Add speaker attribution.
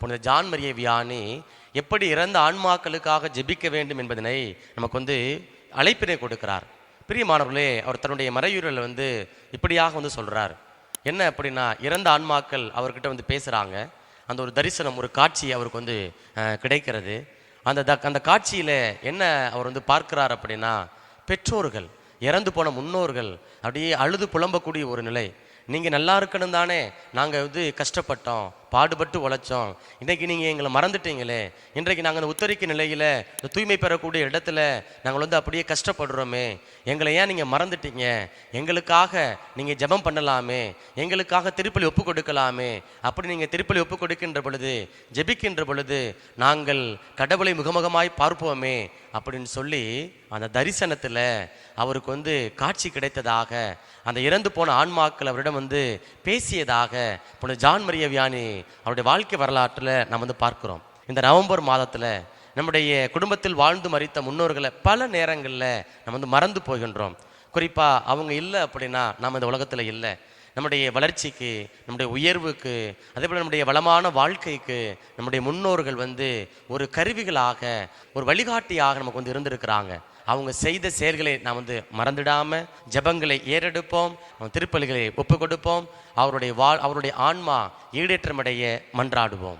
Speaker 1: புனித John Maria Vianney எப்படி இறந்த ஆன்மாக்களுக்காக ஜெபிக்க வேண்டும் என்பதனை நமக்கு அழைப்பினை கொடுக்கிறார். பிரியமானவர்களே, அவர் தன்னுடைய மறையுரையில் இப்படியாக சொல்றார். என்ன அப்படின்னா, இறந்த ஆன்மாக்கள் அவர்கிட்ட பேசுகிறாங்க. அந்த ஒரு தரிசனம், ஒரு காட்சி அவருக்கு கிடைக்கிறது. அந்த காட்சியில் என்ன அவர் பார்க்கிறார் அப்படின்னா, பெற்றோர்கள், இறந்து போன முன்னோர்கள் அப்படியே அழுது புலம்பக்கூடிய ஒரு நிலை. நீங்கள் நல்லா இருக்கணும் தானே, நாங்கள் கஷ்டப்பட்டோம், பாடுபட்டு உழைச்சோம், இன்றைக்கி நீங்கள் எங்களை மறந்துட்டீங்களே, இன்றைக்கு நாங்கள் அந்த உத்தரிக்க நிலையில் இந்த தூய்மை பெறக்கூடிய இடத்துல நாங்கள் அப்படியே கஷ்டப்படுறோமே, எங்களை ஏன் நீங்கள் மறந்துட்டீங்க, எங்களுக்காக நீங்கள் ஜெபம் பண்ணலாமே, எங்களுக்காக திருப்பலி ஒப்பு கொடுக்கலாமே, அப்படி நீங்கள் திருப்பலி ஒப்பு கொடுக்கின்ற பொழுது, ஜெபிக்கின்ற பொழுது நாங்கள் கடவுளை முகமுகமாய் பார்ப்போமே அப்படின்னு சொல்லி அந்த தரிசனத்தில் அவருக்கு காட்சி கிடைத்ததாக, அந்த இறந்து போன ஆன்மாக்கள் அவரிடம் பேசியதாக புனித ஜான் மரிய வியானி அவருடைய வாழ்க்கை வரலாற்றில் நாம் பார்க்கிறோம். இந்த நவம்பர் மாதத்தில் நம்முடைய குடும்பத்தில் வாழ்ந்து மரித்த முன்னோர்களை பல நேரங்களில் நம்ம மறந்து போகின்றோம். குறிப்பாக அவங்க இல்லை அப்படின்னா நாம் இந்த உலகத்தில் இல்லை. நம்முடைய வளர்ச்சிக்கு, நம்முடைய உயர்வுக்கு, அதே போல் நம்முடைய வளமான வாழ்க்கைக்கு நம்முடைய முன்னோர்கள் ஒரு கருவிகளாக, ஒரு வழிகாட்டியாக நமக்கு இருந்திருக்கிறாங்க. அவங்க செய்த செயல்களை நாம் மறந்துடாம ஜெபங்களை ஏறெடுப்போம், திருப்பலிகளை ஒப்பு கொடுப்போம், அவருடைய ஆன்மா ஈடேற்றமடைய மன்றாடுவோம்.